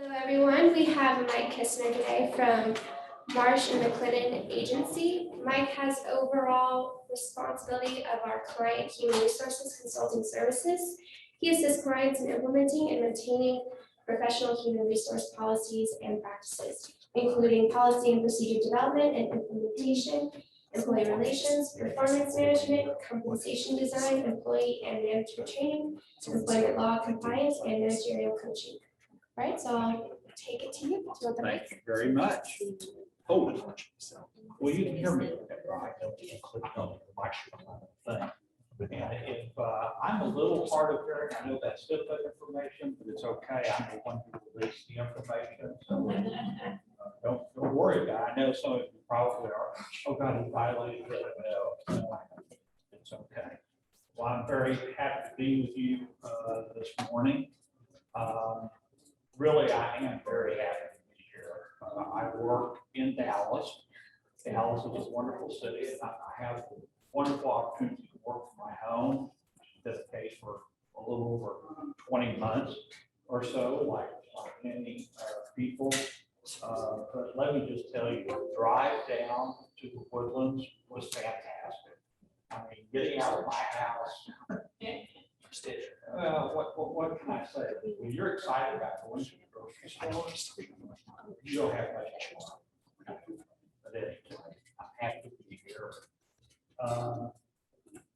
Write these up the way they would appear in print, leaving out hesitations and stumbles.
Hello, everyone. We have Mike Kissner today from Marsh and McLennan Agency. Mike has overall responsibility of our client human resources consulting services. He assists clients in implementing and maintaining professional human resource policies and practices, including policy and procedure development and implementation, employee relations, performance management, compensation design, employee and management training, employment law compliance, and managerial coaching. All right, so I'll take it to you. Thank you very much. Oh, well, you can hear me. Right? I clicked on the microphone thing. And if I'm a little hard of hearing, I know that's different information, but it's okay. I'm the one who released the information. So don't worry about it. I know some of you probably are. Oh, God, he violated it. No, it's okay. Well, I'm very happy to be with you this morning. Really, I am very happy to be here. I work in Dallas. Dallas is a wonderful city, and I have a wonderful opportunity to work from my home. This case for a little over 20 months or so, like many people. But let me just tell you, the drive down to the Woodlands was fantastic. I mean, getting out of my house. What can I say? When you're excited about going to the grocery store, you don't have much fun. But anyway, I'm happy to be here.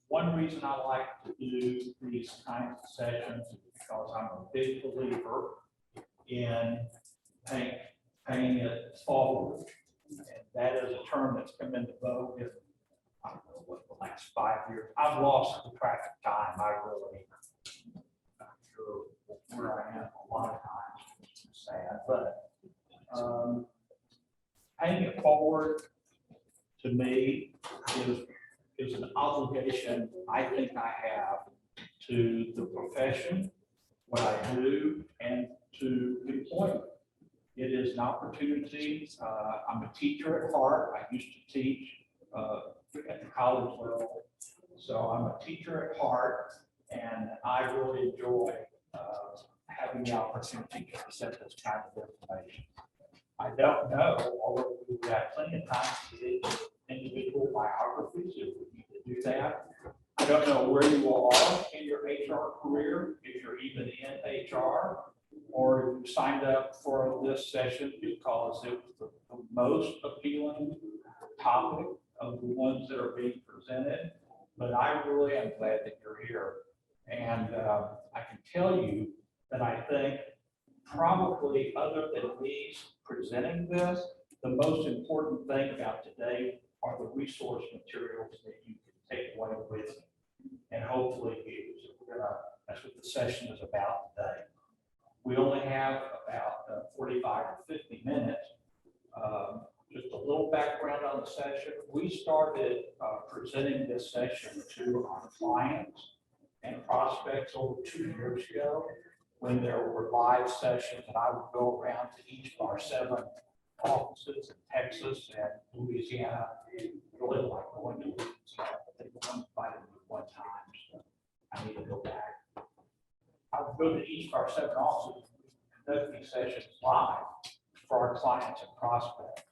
One reason I like to do these kinds of sessions is because I'm a big believer in paying it forward. And that is a term that's come into vogue in, I don't know what, the last 5 years. I've lost the track of time. I really, I'm sure where I am a lot of times, it's sad, but paying it forward to me is an obligation I think I have to the profession, what I do, and to employment. It is an opportunity. I'm a teacher at heart. I used to teach at the college level. So I'm a teacher at heart, and I really enjoy having the opportunity to present this kind of information. I don't know, although we've got plenty of time to do individual biographies if we need to do that. I don't know where you are in your HR career, if you're even in HR, or you signed up for this session because it was the most appealing topic of the ones that are being presented. But I really am glad that you're here. And I can tell you that I think probably other than me presenting this, the most important thing about today are the resource materials that you can take away with you and hopefully use. That's what the session is about today. We only have about 45 or 50 minutes. Just a little background on the session. We started presenting this session to our clients and prospects over 2 years ago when there were live sessions, and I would go around to each of our 7 offices in Texas and Louisiana. Really like going to Louisiana. I think one invited me one time, so I need to go back. I would go to each of our 7 offices and conduct these sessions live for our clients and prospects.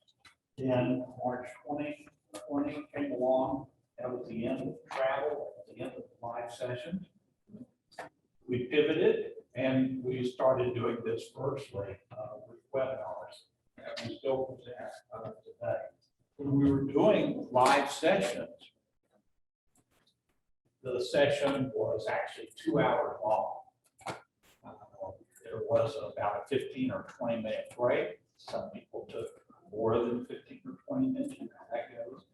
Then March 2020 came along. That was the end of travel, the end of the live sessions. We pivoted and we started doing this virtually with webinars. And we still present today. When we were doing live sessions, the session was actually 2 hours long. There was about a 15 or 20 minute break. Some people took more than 15 or 20 minutes, you know how that goes.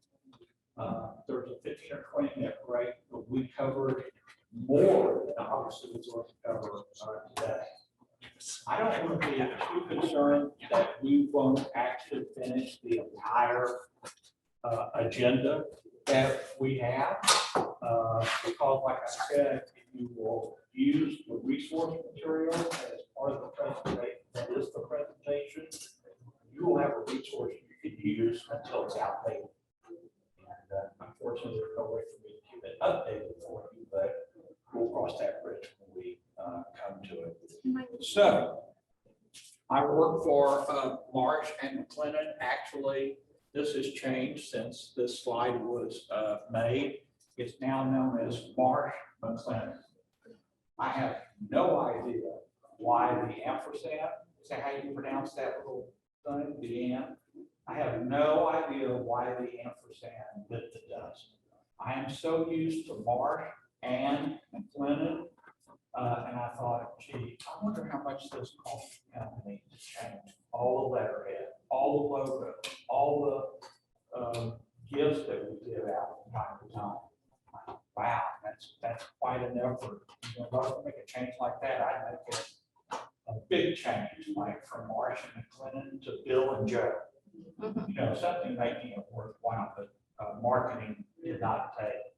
There was a 15 or 20 minute break, but we covered more than obviously we're going to cover today. I don't want to be too concerned that we won't actually finish the entire agenda that we have, because like I said, you will use the resource material as part of the presentation. That is the presentation. You will have a resource you can use until it's outdated. And unfortunately, there's no way for me to keep it updated for you, but we'll cross that bridge when we come to it. So I work for Marsh and McLennan. Actually, this has changed since this slide was made. It's now known as Marsh McLennan. I have no idea why the ampersand, is that how you pronounce that little thing, the amp? I have no idea why the ampersand lit the dust. I am so used to Marsh and McLennan, and I thought, gee, I wonder how much this costs the company to change all the letterhead, all the logo, all the gifts that we give out from time to time. Wow, that's quite an effort. You know, if I was to make a change like that, I'd make it a big change, like from Marsh and McLennan to Bill and Joe. You know, something making it worthwhile, but marketing did not take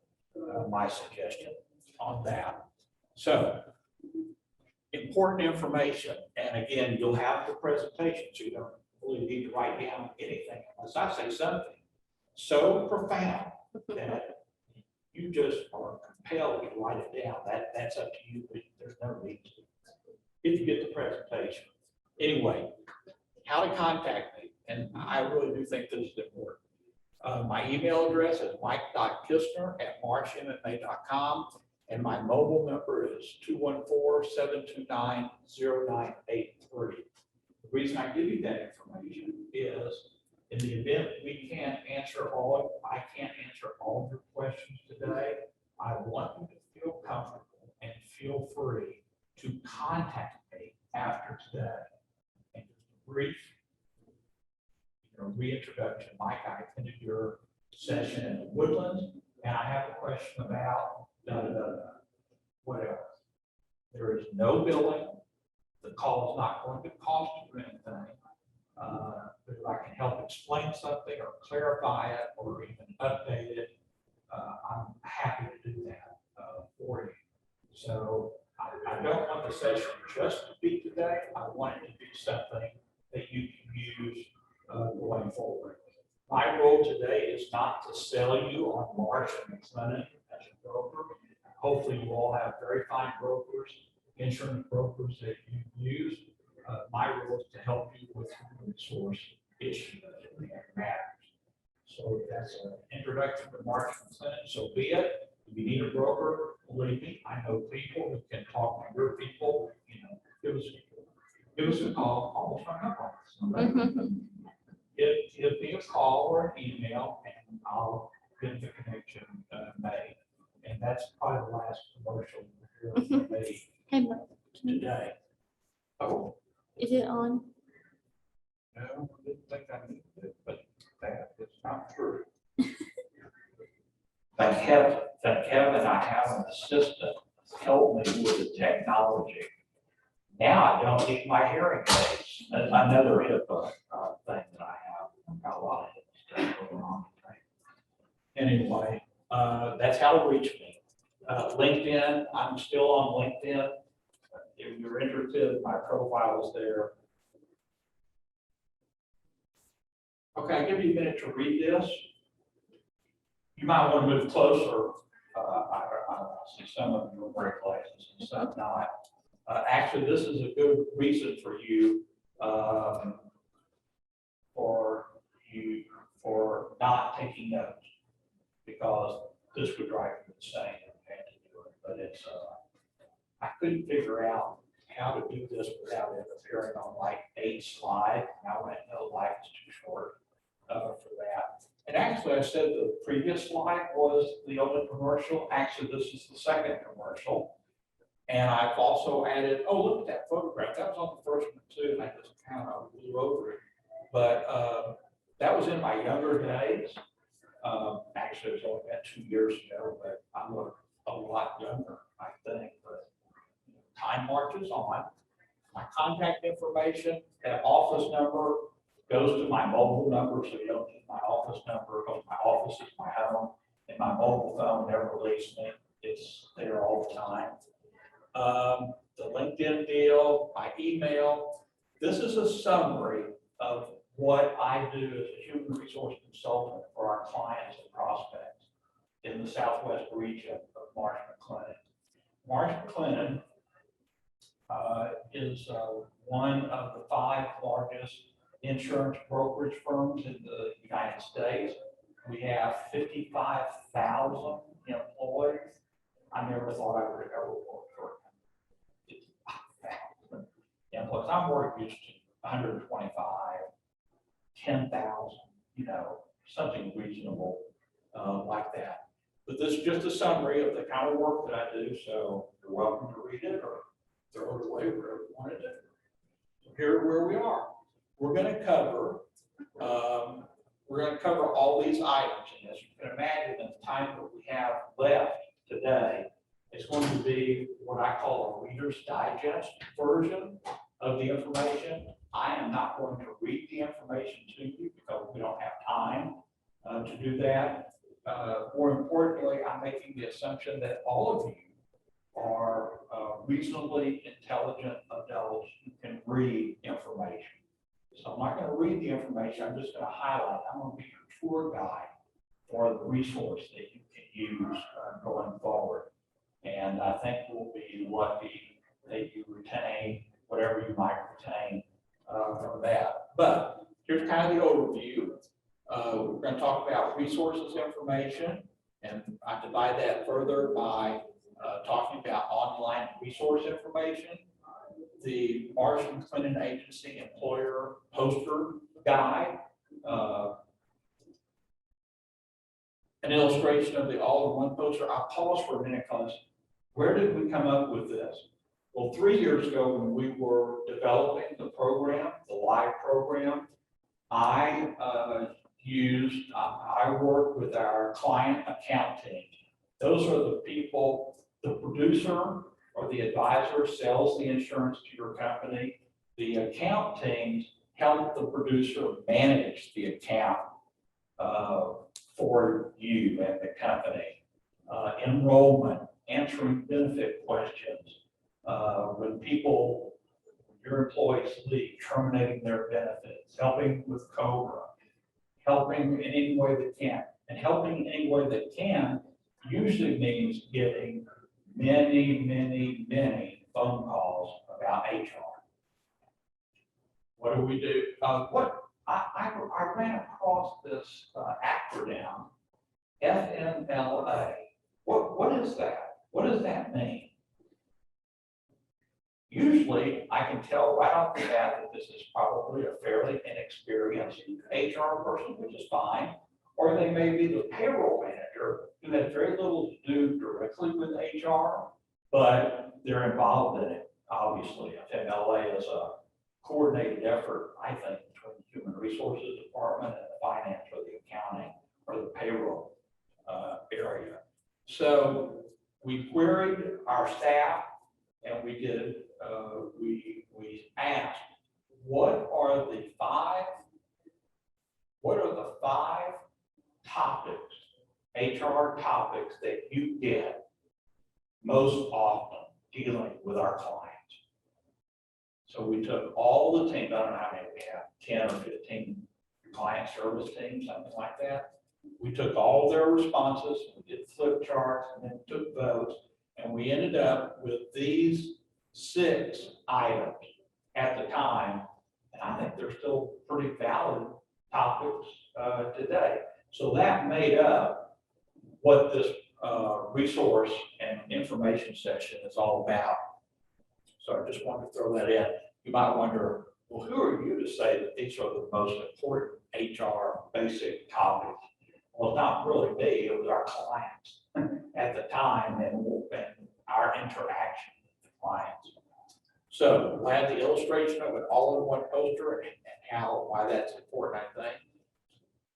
my suggestion on that. So, important information, and again, you'll have the presentation, so you don't really need to write down anything unless I say something so profound that you just are compelled to write it down. That's up to you, but there's no need to. If you get the presentation. Anyway, how to contact me, and I really do think this is important. My email address is mike.kissner@marshmma.com, and my mobile number is 214-729-0983. The reason I give you that information is in the event we can't answer I can't answer all of your questions today, I want you to feel comfortable and feel free to contact me after today. And just a brief reintroduction. Mike, I attended your session in the Woodlands, and I have a question about what else? There is no billing. The call is not going to cost you anything. If I can help explain something or clarify it or even update it, I'm happy to do that for you. So I don't want the session just to be today. I want it to be something that you can use going forward. My role today is not to sell you on Marsh and McLennan as a broker. Hopefully you all have very fine brokers, insurance brokers that you use. My role is to help you with resource issues that matters. So that's an introduction to Marsh and McLennan. So be it. If you need a broker, believe me, I know people who can talk to your people. You know, give us a call. Almost hung up on us. Give me a call or an email, and I'll get the connection made. And that's probably the last commercial we're made Hey, Mark, today. Oh, is it on? no, I didn't think I needed it, but that is not true. Thank Kevin, I have an assistant help me with the technology. Now I don't need my hearing aids. Another HIPAA thing that I have. I've got a lot of HIPAA stuff going on. Anyway, that's how to reach me. LinkedIn, I'm still on LinkedIn. If you're interested, my profile is there. Okay, I'll give you a minute to read this. You might want to move closer. I see some of you are very glasses and some not. Actually, this is a good reason for you for not taking notes, because this would drive you insane if you had to do it. But it's I couldn't figure out how to do this without it appearing on like 8 slides. And I went, no, life is too short for that. And actually, I said the previous slide was the only commercial. Actually, this is the second commercial. And I've also added, oh, look at that photograph. That was on the first one too, and I just kind of blew over it. But that was in my younger days. Actually, it was only about 2 years ago, but I look a lot younger, I think. But time marches on. My contact information, that office number goes to my mobile number, so you don't need my office number. Because my office is my home, and my mobile phone never leaves me. It's there all the time. The LinkedIn deal, my email. This is a summary of what I do as a human resource consultant for our clients and prospects in the Southwest region of Marsh McLennan. Marsh McLennan is one of the 5 largest insurance brokerage firms in the United States. We have 55,000 employees. I never thought I would ever work for 55,000 employees. I'm more used to 125, 10,000, something reasonable like that. But this is just a summary of the kind of work that I do, so you're welcome to read it or throw it away, whatever you want to do. So here where we are. We're going to cover all these items, and as you can imagine, the time that we have left today is going to be what I call a Reader's Digest version of the information. I am not going to read the information to you because we don't have time to do that. More importantly, I'm making the assumption that all of you are reasonably intelligent adults who can read information. So I'm not going to read the information, I'm just going to highlight. I'm going to be your tour guide for the resource that you can use going forward. And I think we'll be lucky that you retain whatever you might retain from that. But here's kind of the overview. We're going to talk about resources information, and I divide that further by talking about online resource information, the Marsh and McLennan Agency Employer Poster Guide, an illustration of the all-in-one poster. I'll pause for a minute because where did we come up with this? Well, 3 years ago when we were developing the program, the live program, I worked with our client account team. Those are the people, the producer or the advisor sells the insurance to your company. The account teams help the producer manage the account for you and the company. Enrollment, answering benefit questions. When your employees leave, terminating their benefits, helping with COBRA, helping in any way that can. And helping in any way that can usually means getting many, many, many phone calls about HR. What do we do? I ran across this acronym, FMLA. What is that? What does that mean? Usually, I can tell right off the bat that this is probably a fairly inexperienced HR person, which is fine, or they may be the payroll manager who has very little to do directly with HR, but they're involved in it. Obviously, FMLA is a coordinated effort, I think, between the Human Resources Department and the finance or the accounting or the payroll area. So we queried our staff, and we did. We asked, what are the five topics, HR topics that you get most often dealing with our clients? So we took all the teams, I don't know how many we have, 10 or 15 client service teams, something like that. We took all their responses, we did flip charts, and then took votes, and we ended up with these 6 items at the time, and I think they're still pretty valid topics today. So that made up what this resource and information session is all about. So I just wanted to throw that in. You might wonder, well, who are you to say that these are the most important HR basic topics? Well, not really me, it was our clients at the time and our interaction with the clients. So I had the illustration of an all-in-one poster and why that's important, I think.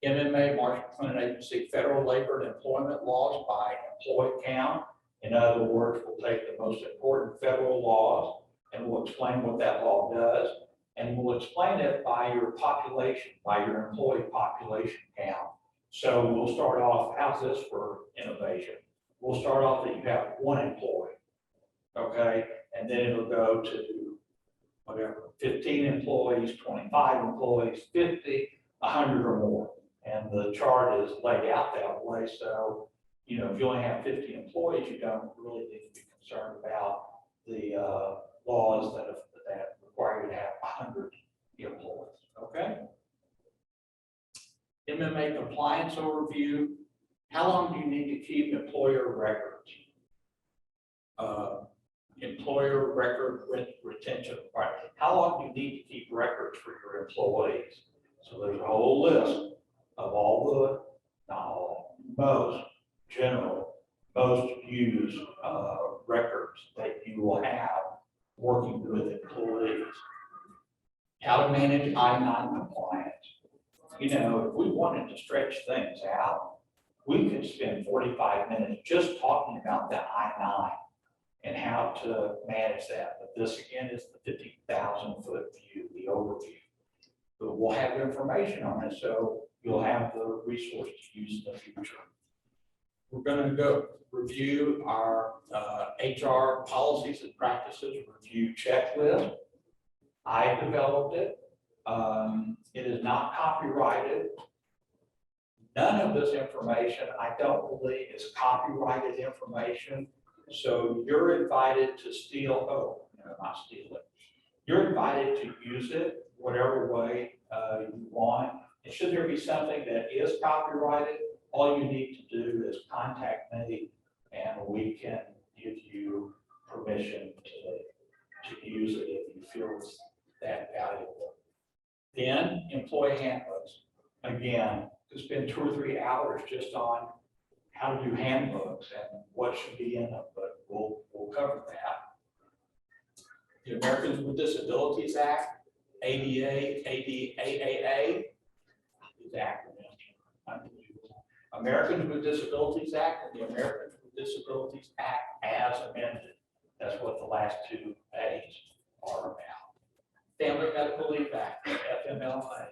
MMA, Marsh McLennan Agency, federal labor and employment laws by employee count. In other words, we'll take the most important federal laws and we'll explain what that law does. And we'll explain it by your population, by your employee population count. So we'll start off, how's this for innovation? We'll start off that you have 1 employee, okay? And then it'll go to whatever, 15 employees, 25 employees, 50, 100 or more. And the chart is laid out that way. So, if you only have 50 employees, you don't really need to be concerned about the laws that require you to have 100 employees, okay? MMA compliance overview. How long do you need to keep employer records? Employer record retention. Right. How long do you need to keep records for your employees? So there's a whole list of all the, not all, most general, most used records that you will have working with employees. How to manage I-9 compliance. You know, if we wanted to stretch things out, we could spend 45 minutes just talking about the I-9 and how to manage that. But this again is the 50,000-foot view, the overview. But we'll have information on it, so you'll have the resource to use in the future. We're going to go review our HR policies and practices review checklist. I developed it. It is not copyrighted. None of this information, I don't believe, is copyrighted information. So you're invited to steal, oh, no, not steal it. You're invited to use it whatever way you want. And should there be something that is copyrighted, all you need to do is contact me and we can give you permission to use it if you feel it's that valuable. Then employee handbooks. Again, could spend 2 or 3 hours just on how to do handbooks and what should be in them, but we'll cover that. The Americans with Disabilities Act, ADA, ADAAA, these acronyms, unbelievable. Americans with Disabilities Act and the Americans with Disabilities Act as amended. That's what the last 2 A's are about. Family Medical Leave Act, FMLA.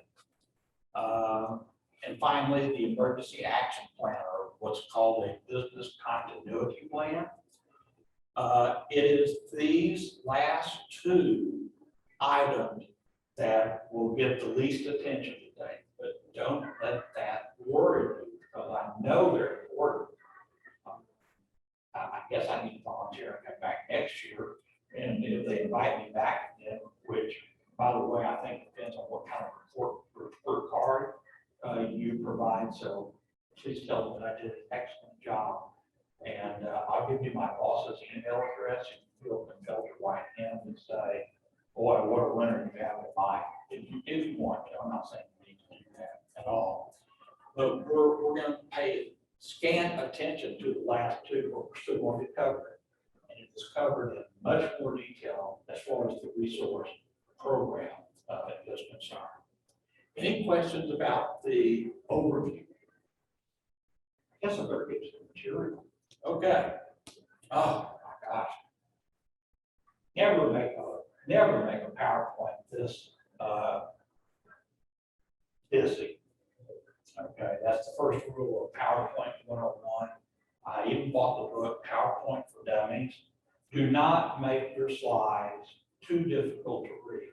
And finally, the Emergency Action Plan, or what's called a Business Continuity Plan. It is these last 2 items that will get the least attention today, but don't let that worry you, because I know they're important. I guess I need to volunteer and come back next year, and if they invite me back again, which, by the way, I think depends on what kind of report card you provide. So please tell them that I did an excellent job. And I'll give you my boss's email address. You feel compelled to write him and say, boy, what a winner you have in mind. If you want to, I'm not saying you need to do that at all. But we're going to pay scant attention to the last 2, but we're still going to cover it. And it is covered in much more detail as far as the resource program is concerned. Any questions about the overview? I guess I better get to the material. Okay. Oh my gosh. Never make a PowerPoint this busy. Okay, that's the first rule of PowerPoint 101. I even bought the book PowerPoint for Dummies. Do not make your slides too difficult to read.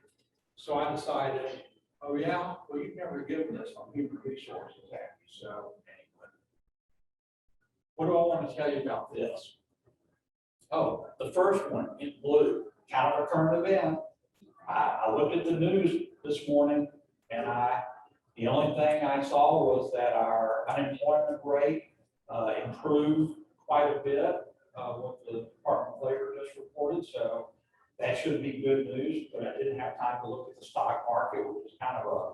So I decided, oh yeah, well, you've never given this on human resources, have you? So anyway, what do I want to tell you about this? Oh, the first one in blue, kind of a current event. I looked at the news this morning, and the only thing I saw was that our unemployment rate improved quite a bit, what the Department of Labor just reported. So that should be good news, but I didn't have time to look at the stock market, which is kind of a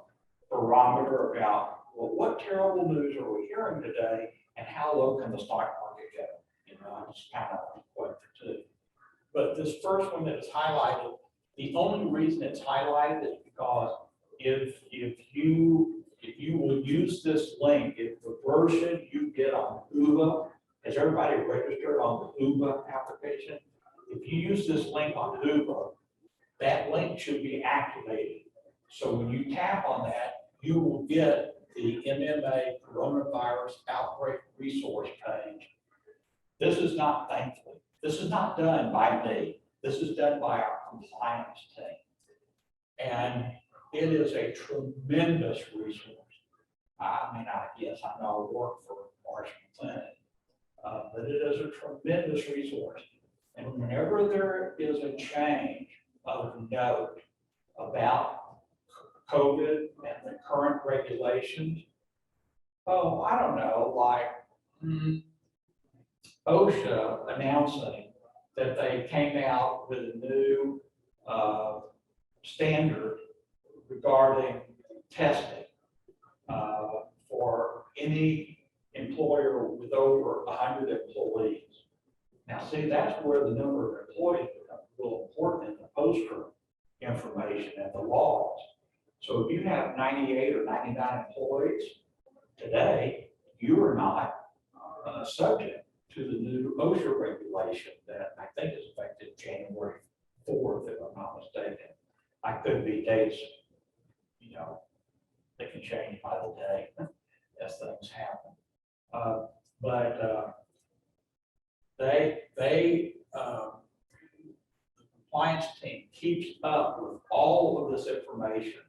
barometer about, well, what terrible news are we hearing today, and how low can the stock market go? You know, I just kind of went for 2. But this first one that is highlighted, the only reason it's highlighted is because if you will use this link, if the version you get on UBA, has everybody registered on the UBA application? If you use this link on UBA, that link should be activated. So when you tap on that, you will get the MMA coronavirus outbreak resource page. This is not, thankfully, this is not done by me. This is done by our compliance team. And it is a tremendous resource. I mean, yes, I know I work for Marsh, McLennan, but it is a tremendous resource. And whenever there is a change of note about COVID and the current regulations? Oh, I don't know, like OSHA announcing that they came out with a new standard regarding testing for any employer with over 100 employees. Now, see, that's where the number of employees becomes real important in the poster information and the laws. So if you have 98 or 99 employees today, you are not subject to the new OSHA regulation that I think is effective January 4th, if I'm not mistaken. I could be dates, you know, they can change by the day as things happen. The compliance team keeps up with all of this information.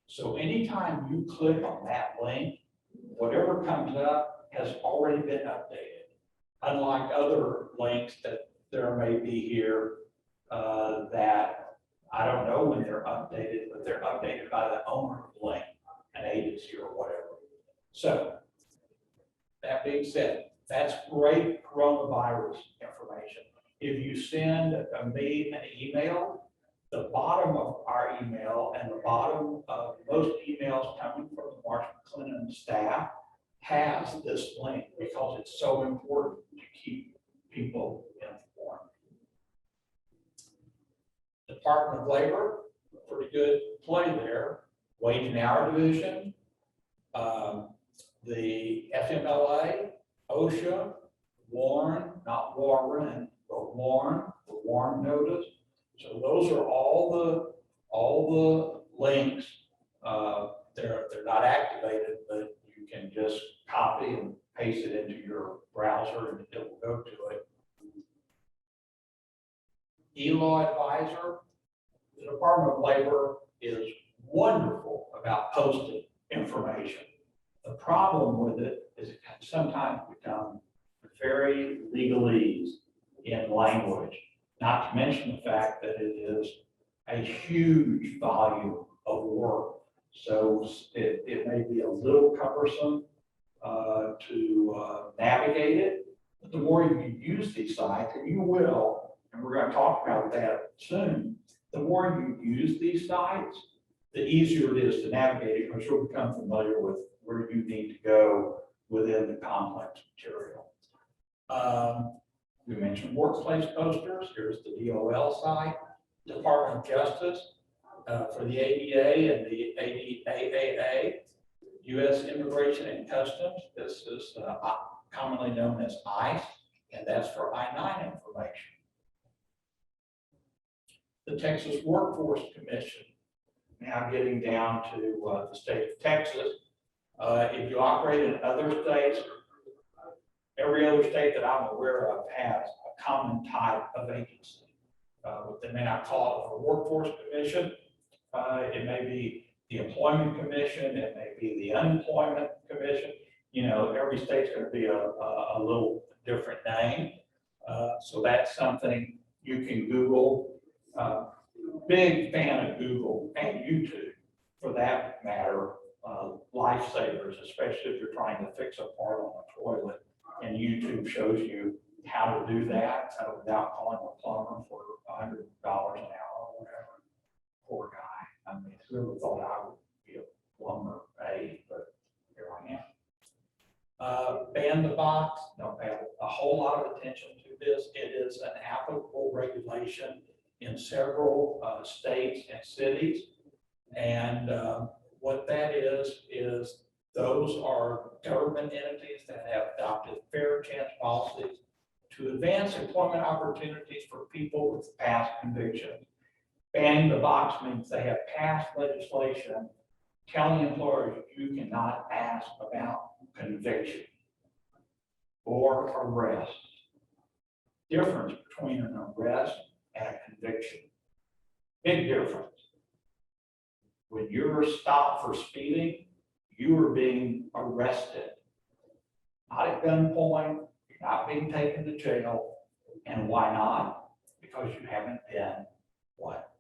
So anytime you click on that link, whatever comes up has already been updated. Unlike other links that there may be here that I don't know when they're updated, but they're updated by the owner of the link, an agency or whatever. So that being said, that's great coronavirus information. If you send me an email, the bottom of our email and the bottom of most emails coming from the Marsh McLennan staff has this link because it's so important to keep people informed. Department of Labor, pretty good play there. Wage and hour division, the FMLA, OSHA, Warren, not Warren, but Warren, the Warren notice. So those are all the links. They're not activated, but you can just copy and paste it into your browser and it will go to it. E-law advisor, the Department of Labor is wonderful about posting information. The problem with it is it can sometimes become very legalese in language, not to mention the fact that it is a huge volume of work. So it may be a little cumbersome to navigate it, but the more you use these sites, and you will, and we're going to talk about that soon, the more you use these sites, the easier it is to navigate it because you'll become familiar with where you need to go within the complex material. We mentioned workplace posters. Here's the DOL site, Department of Justice for the ADA and the ADAAA, U.S. Immigration and Customs. This is commonly known as ICE, and that's for I-9 information. The Texas Workforce Commission, now getting down to the state of Texas. If you operate in other states, every other state that I'm aware of has a common type of agency. They may not call it a workforce commission. It may be the employment commission. It may be the unemployment commission. You know, every state's going to be a little different name. So that's something you can Google. Big fan of Google and YouTube for that matter. Lifesavers, especially if you're trying to fix a part on a toilet, and YouTube shows you how to do that without calling a plumber for $100 an hour or whatever. Poor guy. I mean, whoever thought I would be a plumber, but here I am. Ban the box. Don't pay a whole lot of attention to this. It is an applicable regulation in several states and cities, and what that is those are government entities that have adopted fair chance policies to advance employment opportunities for people with past convictions. Banning the box means they have passed legislation telling employers you cannot ask about conviction or arrest. Difference between an arrest and a conviction. Big difference. When you're stopped for speeding, you are being arrested. Not at gunpoint, you're not being taken to jail. And why not? Because you haven't been, what?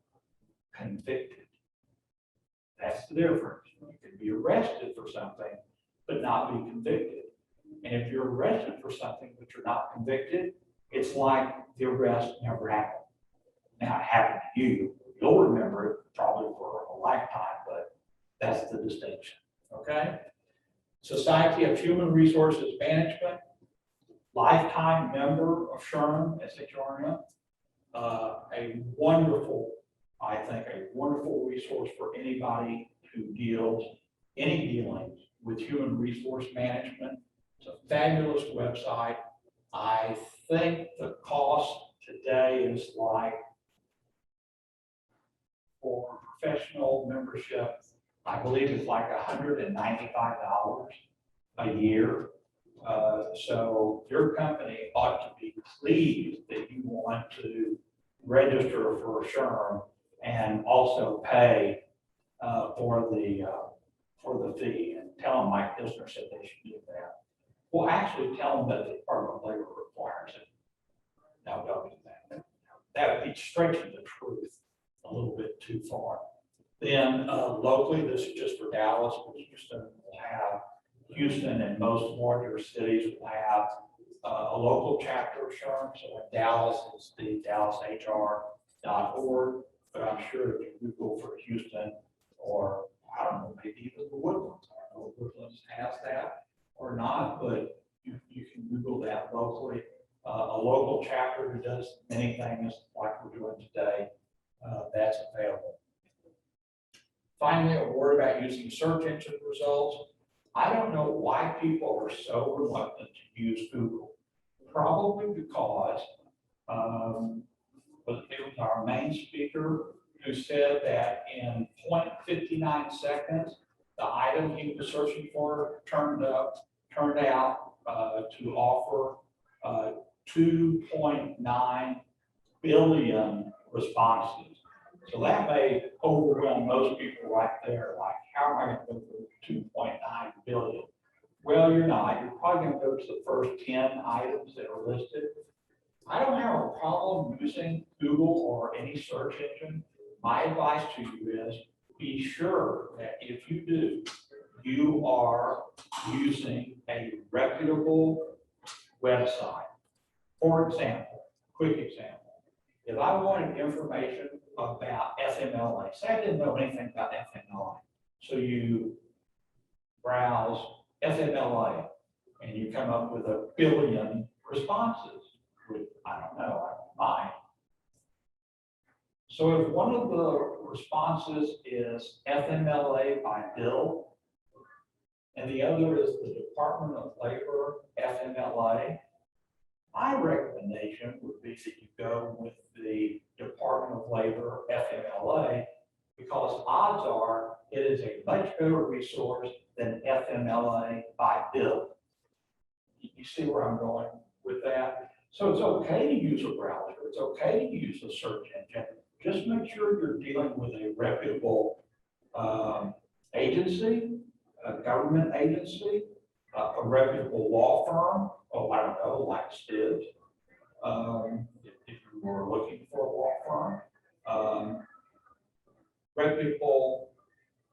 Convicted. That's the difference. You can be arrested for something, but not be convicted. And if you're arrested for something, but you're not convicted, it's like the arrest never happened. Now, it happened to you. You'll remember it probably for a lifetime, but that's the distinction, okay? Society of Human Resources Management, lifetime member of SHRM, SHRM. A wonderful, I think, a wonderful resource for anybody who deals, any dealings with human resource management. It's a fabulous website. I think the cost today is like, for professional membership, I believe it's like $195 a year. So your company ought to be pleased that you want to register for SHRM and also pay for the fee. And tell them Mike Kissner said they should do that. Well, actually tell them that the Department of Labor requires it. No, don't do that. That would be stretching the truth a little bit too far. Then locally, this is just for Dallas, but Houston will have, Houston and most larger cities will have a local chapter of SHRM. So in Dallas, it's the DallasHR.org, but I'm sure if you Google for Houston, or I don't know, maybe even the Woodlands, I don't know if Woodlands has that or not, but you can Google that locally. A local chapter who does many things like we're doing today, that's available. Finally, a word about using search engine results. I don't know why people are so reluctant to use Google. Probably because it was our main speaker who said that in 0.59 seconds, the item he was searching for turned out to offer 2.9 billion responses. So that may overwhelm most people right there. Like, how am I going to go for 2.9 billion? Well, you're not. You're probably going to go to the first 10 items that are listed. I don't have a problem using Google or any search engine. My advice to you is be sure that if you do, you are using a reputable website. For example, quick example, if I wanted information about FMLA, say I didn't know anything about FMLA, so you browse FMLA and you come up with 1 billion responses, with, I don't know, mine. So if one of the responses is FMLA by bill, and the other is the Department of Labor FMLA, my recommendation would be that you go with the Department of Labor FMLA, because odds are it is a much better resource than FMLA by bill. You see where I'm going with that? So it's okay to use a browser. It's okay to use a search engine. Just make sure you're dealing with a reputable agency, a government agency, a reputable law firm. Oh, I don't know, like Stibbs, if you were looking for a law firm, reputable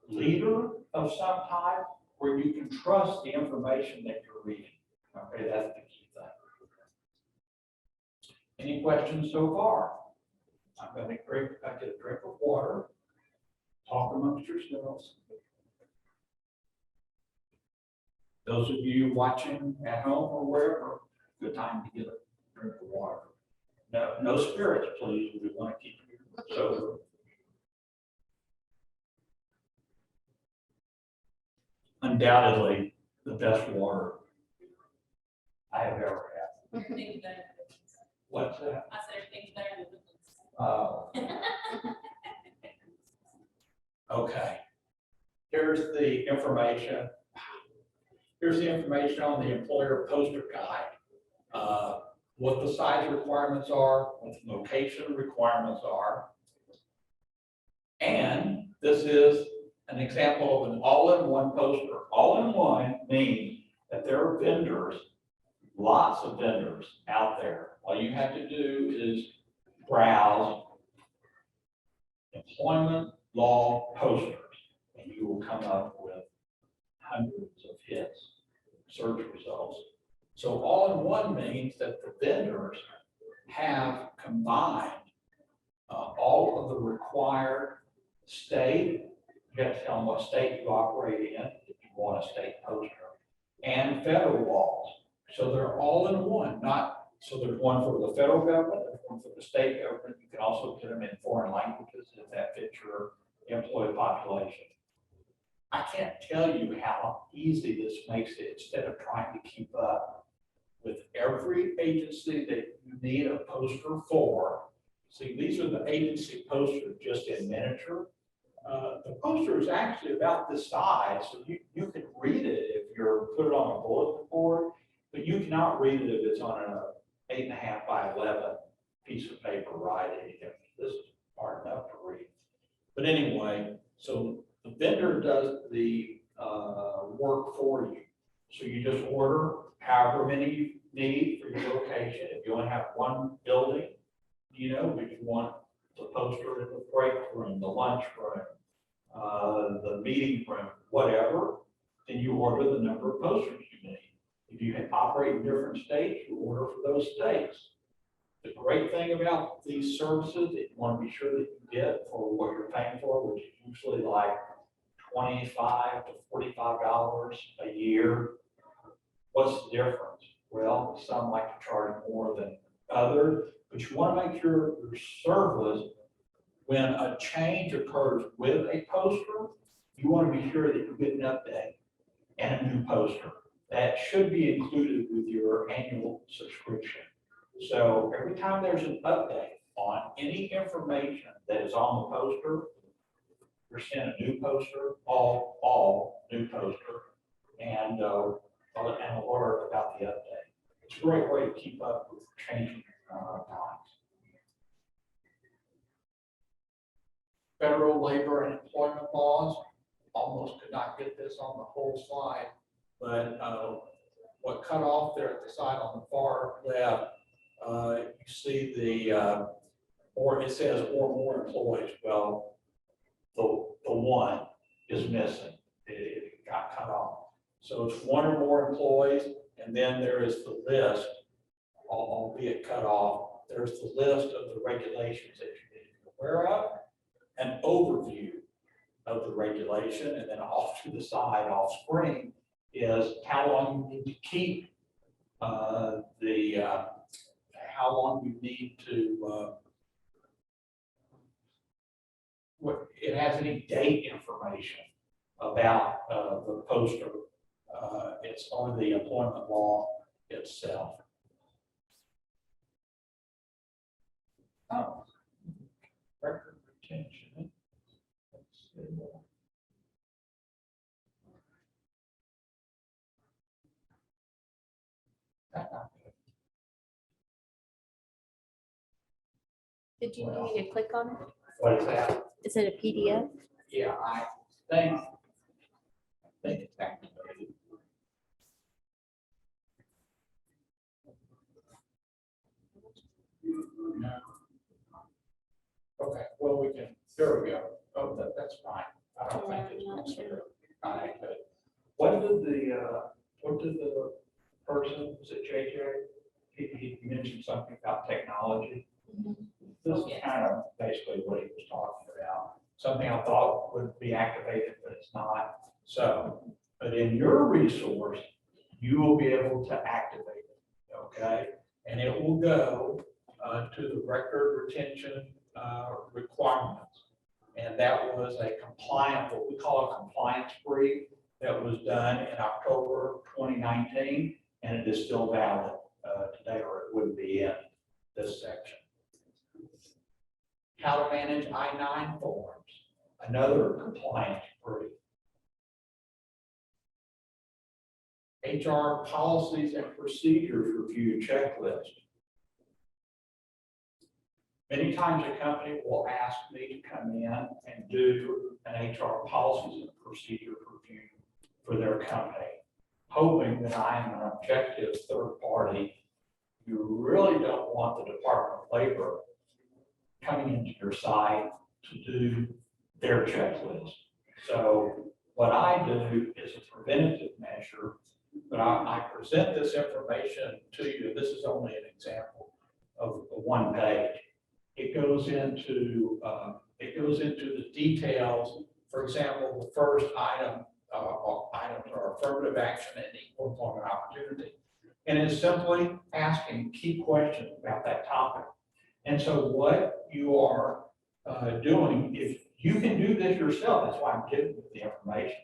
leader of some type where you can trust the information that you're reading. Okay, that's the key thing. Any questions so far? I'm going to get a drink of water. Talk amongst yourselves. Those of you watching at home or wherever, good time to get a drink of water. No spirits, please. We want to keep you sober. Undoubtedly, the best water I have ever had. What's that? I said everything's better than Okay. Here's the information. Here's the information on the employer poster guide. What the size requirements are, what the location requirements are. And this is an example of an all-in-one poster. All-in-one means that there are vendors, lots of vendors out there. All you have to do is browse employment law posters, come up with hundreds of hits, search results. So all in one means that the vendors have combined all of the required state, you have to tell them what state you operate in, if you want a state poster, and federal laws. So they're all in one, so there's one for the federal government, there's one for the state government. You can also put them in foreign languages if that fits your employee population. I can't tell you how easy this makes it instead of trying to keep up with every agency that you need a poster for. See, these are the agency posters just in miniature. The poster is actually about this size, so you can read it if you're put it on a bulletin board, but you cannot read it if it's on an 8.5 by 11 piece of paper, right? This is hard enough to read. But anyway, so the vendor does the work for you. So you just order however many you need for your location. If you only have one building, if you want the poster in the break room, the lunch room, the meeting room, whatever, then you order the number of posters you need. If you operate in different states, you order for those states. The great thing about these services that you want to be sure that you get for what you're paying for, which is usually like $25 to $45 a year. What's the difference? Well, some like to charge more than others, but you want to make sure your service, when a change occurs with a poster, you want to be sure that you get an update and a new poster. That should be included with your annual subscription. So every time there's an update on any information that is on the poster, you're sent a new poster, all new poster, and an alert about the update. It's a great way to keep up with changing times. Federal labor and employment laws, almost could not get this on the whole slide, but what cut off there at the side on the far left, you see the, or it says or more employees. Well, the one is missing. It got cut off. So it's one or more employees, and then there is the list, albeit cut off. There's the list of the regulations that you need to be aware of, an overview of the regulation, and then off to the side, off screen, is how long you need to keep how long you need to, it has any date information about the poster. It's on the employment law itself. Oh, record retention. Let's see. Did you need me to click on it? What is that? Is it a PDF? Yeah, I think it's activated. No. Okay, well, we can, there we go. Oh, that's fine. I don't think it's I'm not sure. not activated. What did the person, was it JJ? He mentioned something about technology. This is kind of basically what he was talking about. Something I thought would be activated, but it's not. So, but in your resource, you will be able to activate it, okay? And it will go to the record retention requirements. And that was a compliant, what we call a compliance brief that was done in October 2019, and it is still valid today, or it wouldn't be in this section. How to manage I-9 forms, another compliance brief. HR policies and procedures review checklist. Many times a company will ask me to come in and do an HR policies and procedure review for their company, hoping that I am an objective third party. You really don't want the Department of Labor coming into your site to do their checklist. So What I do is a preventative measure, but I present this information to you. This is only an example of a one page. It goes into the details. For example, the first items are affirmative action and equal employment opportunity. And it's simply asking key questions about that topic. And so what you are doing, if you can do this yourself, that's why I'm giving you the information.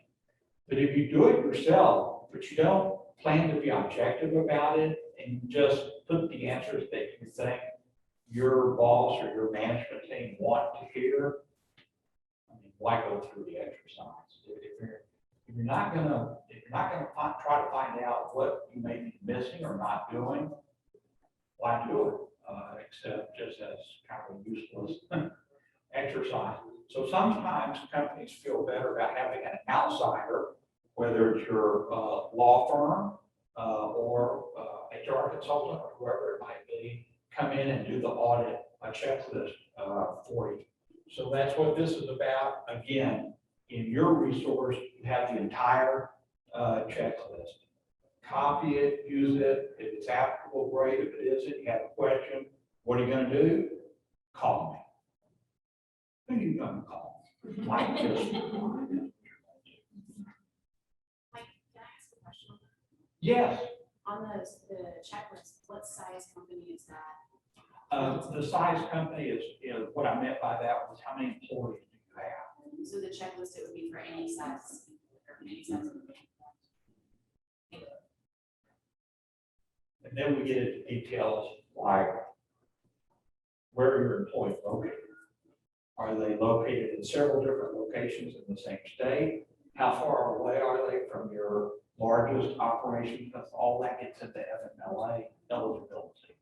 But if you do it yourself, but you don't plan to be objective about it and just put the answers that you think your boss or your management team want to hear, I mean, why go through the exercise? If you're not gonna try to find out what you may be missing or not doing, why do it? Except just as kind of a useless exercise. So sometimes companies feel better about having an outsider, whether it's your law firm or HR consultant or whoever it might be, come in and do the audit, a checklist for you. So that's what this is about. Again, in your resource, you have the entire checklist. Copy it, use it. If it's applicable, great. If it isn't, you have a question, what are you going to do? Call me. Who are you going to call? Like this. Mike, can I ask a question? Yes. On the checklist, what size company is that? The size company is what I meant by that was how many employees do you have? So the checklist, it would be for any size, or any size company. And then we get into details like where are your employees located? Are they located in several different locations in the same state? How far away are they from your largest operation? Because all that gets into FMLA eligibility.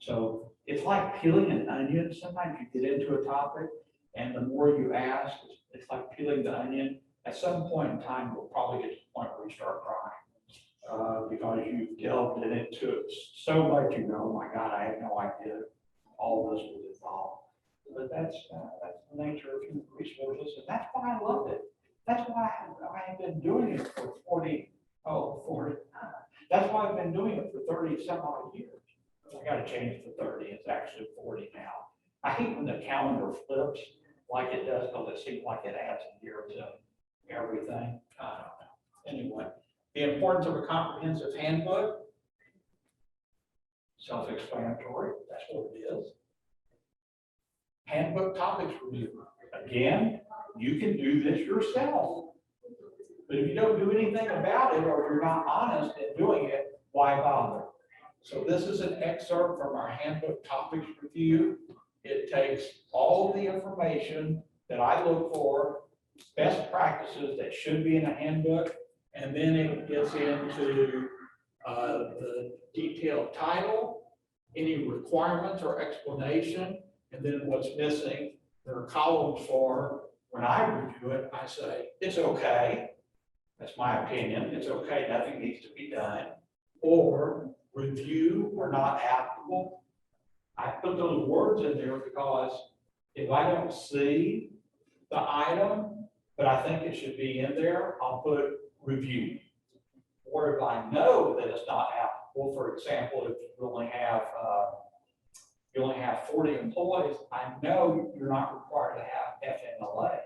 So it's like peeling an onion. Sometimes you get into a topic and the more you ask, it's like peeling the onion. At some point in time, you'll probably get to the point where you start crying. Because you've delved into it so much, you know, oh my God, I had no idea all this was involved. But that's the nature of human resources, and that's why I love it. That's why I have been doing it for 40. That's why I've been doing it for 30 some odd years. I got to change it to 30. It's actually 40 now. I hate when the calendar flips like it does because it seems like it adds a year to everything. I don't know. Anyway. The importance of a comprehensive handbook, self-explanatory, that's what it is. Handbook topics review. Again, you can do this yourself. But if you don't do anything about it or you're not honest in doing it, why bother? So this is an excerpt from our handbook topics review. It takes all of the information that I look for, best practices that should be in a handbook, and then it gets into the detailed title, any requirements or explanation, and then what's missing. There are columns for, when I review it, I say, it's okay. That's my opinion. It's okay. Nothing needs to be done. Or review or not applicable. I put those words in there because if I don't see the item, but I think it should be in there, I'll put review. Or if I know that it's not applicable, for example, if you only have 40 employees, I know you're not required to have FMLA.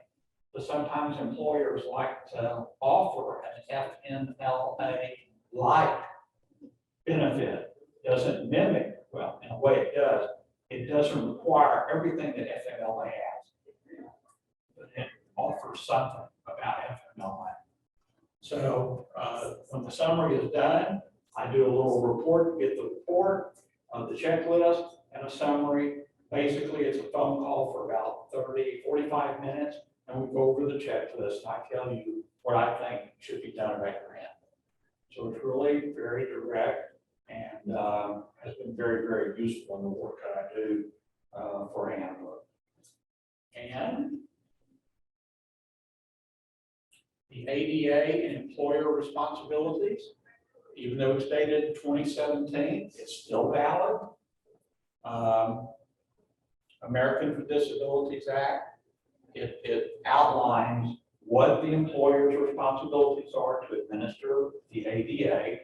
But sometimes employers like to offer an FMLA-like benefit. Doesn't mimic, well, in a way it does. It doesn't require everything that FMLA has. But it offers something about FMLA. So when the summary is done, I do a little report, get the report of the checklist and a summary. Basically, it's a phone call for about 45 minutes, and we go over the checklist, and I tell you what I think should be done at your end. So it's really very direct and has been very, very useful in the work that I do for handbook. And the ADA and employer responsibilities, even though it's dated in 2017, it's still valid. Americans with Disabilities Act, it outlines what the employer's responsibilities are to administer the ADA.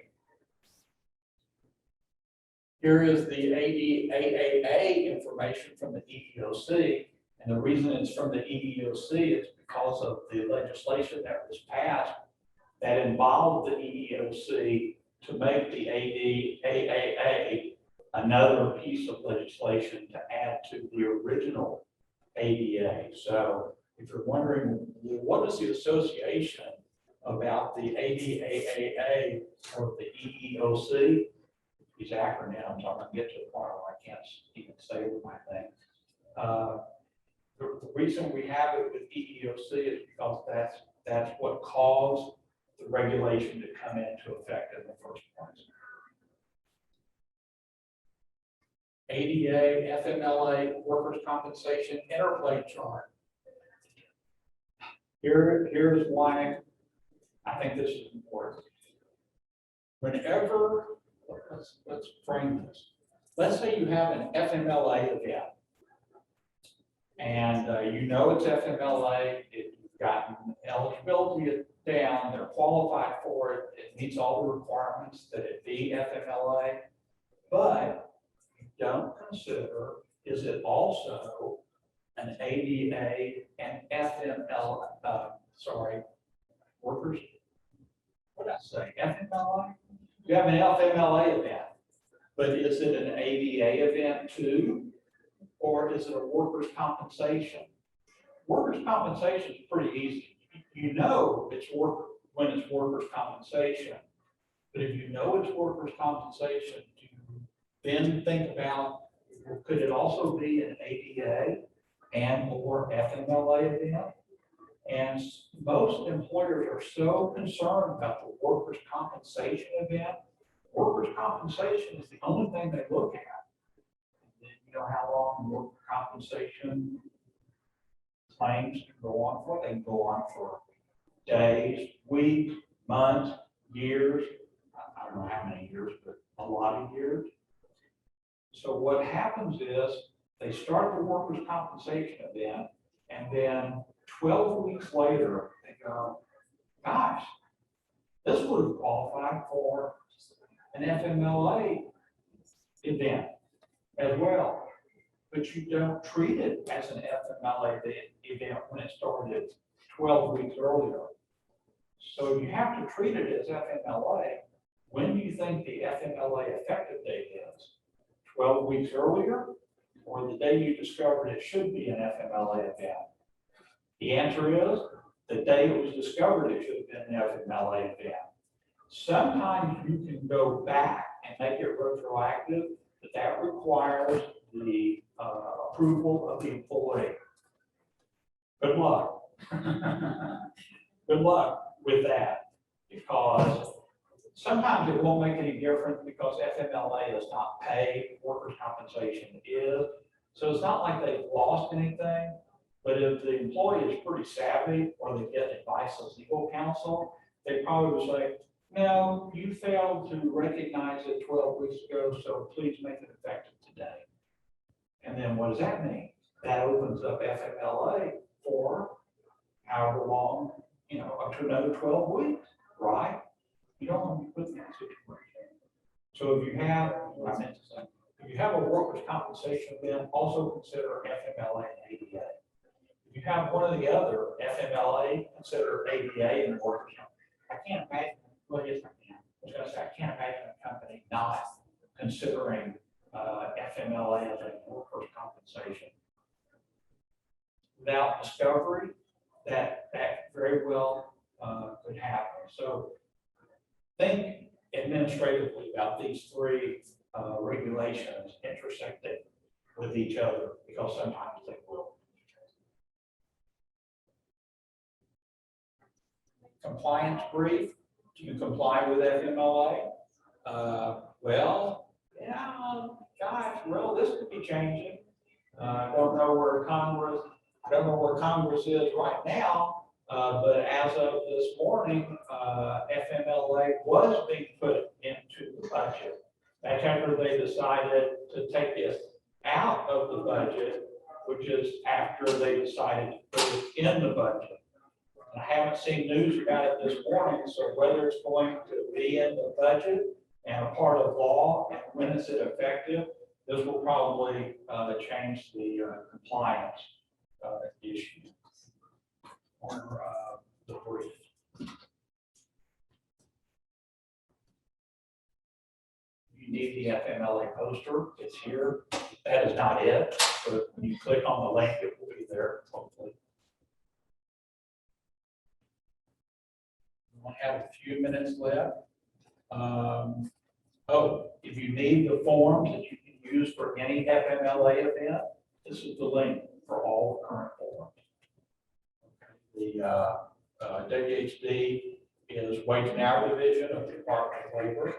Here is the ADAAA information from the EEOC, and the reason it's from the EEOC is because of the legislation that was passed that involved the EEOC to make the ADAAA another piece of legislation to add to the original ADA. So if you're wondering, what is the association about the ADAAA or the EEOC? These acronyms, I'm going to get to the part where I can't even say my thing. The reason we have it with EEOC is because that's what caused the regulation to come into effect in the first place. ADA, FMLA, workers' compensation interplay chart. Here's why I think this is important. Whenever, let's frame this. Let's say you have an FMLA event, and you know it's FMLA, you've gotten eligibility down, they're qualified for it, it meets all the requirements that it be FMLA, but you don't consider, is it also an ADA and workers, what did I say, FMLA? You have an FMLA event, but is it an ADA event too? Or is it a workers' compensation? Workers' compensation is pretty easy. You know it's when it's workers' compensation. But if you know it's workers' compensation, do you then think about, could it also be an ADA and or FMLA event? And most employers are so concerned about the workers' compensation event. Workers' compensation is the only thing they look at. You know how long workers' compensation claims can go on for? They can go on for days, weeks, months, years. I don't know how many years, but a lot of years. So what happens is they start the workers' compensation event, and then 12 weeks later, they go, gosh, this would have qualified for an FMLA event as well, but you don't treat it as an FMLA event when it started 12 weeks earlier. So you have to treat it as FMLA. When do you think the FMLA effective date is? 12 weeks earlier, or the day you discovered it should be an FMLA event? The answer is the day it was discovered it should have been an FMLA event. Sometimes you can go back and make it retroactive, but that requires the approval of the employee. Good luck. Good luck with that, because sometimes it won't make any difference because FMLA does not pay, workers' compensation is. So it's not like they've lost anything, but if the employee is pretty savvy or they get advice of legal counsel, they probably will say, no, you failed to recognize it 12 weeks ago, so please make it effective today. And then what does that mean? That opens up FMLA for however long, up to another 12 weeks, right? You don't want to be put in that situation. So if you have, if you have a workers' compensation event, also consider FMLA and ADA. If you have one or the other, FMLA, consider ADA and workers' compensation. I can't imagine. Well, yes, I can. I was going to say, I can't imagine a company not considering FMLA as a workers' compensation. Without discovery, that very well could happen. So think administratively about these three regulations intersecting with each other, because sometimes they will. Compliance brief. Do you comply with FMLA? Well, yeah, gosh, well, this could be changing. I don't know where Congress is right now, but as of this morning, FMLA was being put into the budget. That's after they decided to take it out of the budget, which is after they decided to put it in the budget. And haven't seen news about it this morning, so whether it's going to be in the budget and a part of law, and when is it effective, this will probably change the compliance issue on the brief. You need the FMLA poster, it's here. That is not it, but when you click on the link, it will be there, hopefully. We have a few minutes left. If you need the forms that you can use for any FMLA event, this is the link for all the current forms. The WHD is Wage and Hour Division of the Department of Labor.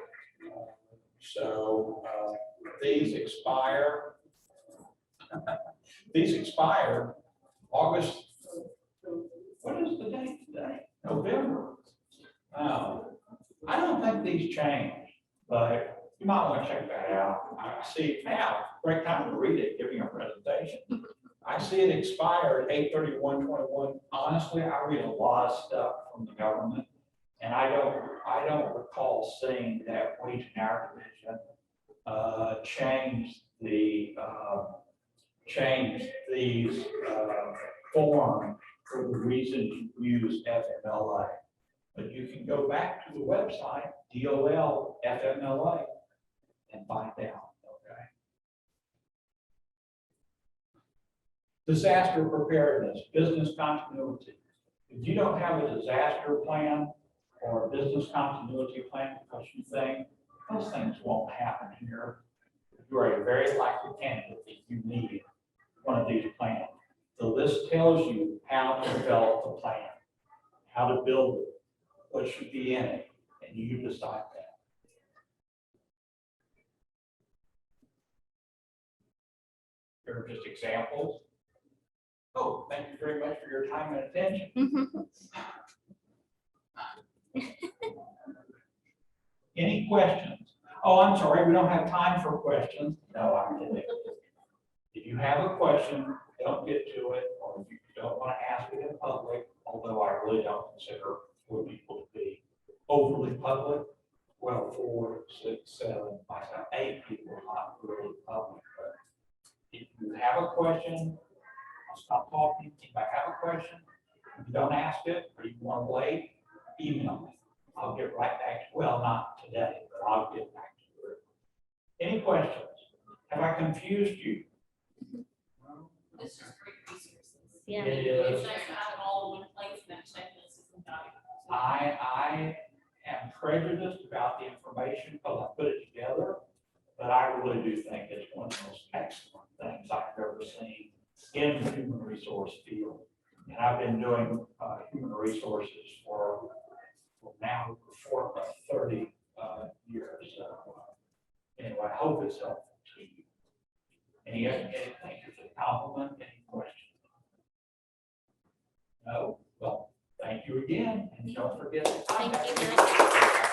These expire. These expire August. What is the date today? November. I don't think these change, but you might want to check that out. I see it now. Great time to read it, giving a presentation. I see it expired 8/31/21. Honestly, I read a lot of stuff from the government, and I don't recall seeing that Wage and Hour Division change these forms for the reason you use FMLA. But you can go back to the website, DOL FMLA, and find out, okay? Disaster preparedness, business continuity. If you don't have a disaster plan or a business continuity plan because you think those things won't happen here, you are a very likely candidate if you need one of these plans. The list tells you how to develop the plan, how to build it, what should be in it, and you decide that. Here are just examples. Oh, thank you very much for your time and attention. Any questions? Oh, I'm sorry, we don't have time for questions. No, I'm kidding. If you have a question, don't get to it, or if you don't want to ask it in public, although I really don't consider for people to be overly public. Well, 4, 6, 7, 8 people, not really public. But if you have a question, I'll stop talking. If I have a question, if you don't ask it, or you want to wait, email me. I'll get right back to you. Well, not today, but I'll get back to you. Any questions? Have I confused you? This is great resources. Yeah. It is. It's nice to have it all in one place and that checklist is invaluable. I am prejudiced about the information because I put it together, but I really do think it's one of the most excellent things I've ever seen in the human resource field. And I've been doing human resources for now for 30 years. Anyway, I hope it's helpful to you. Any thank you for the compliment. Any questions? No? Well, thank you again, and don't forget to Thank contact you, me. Matt.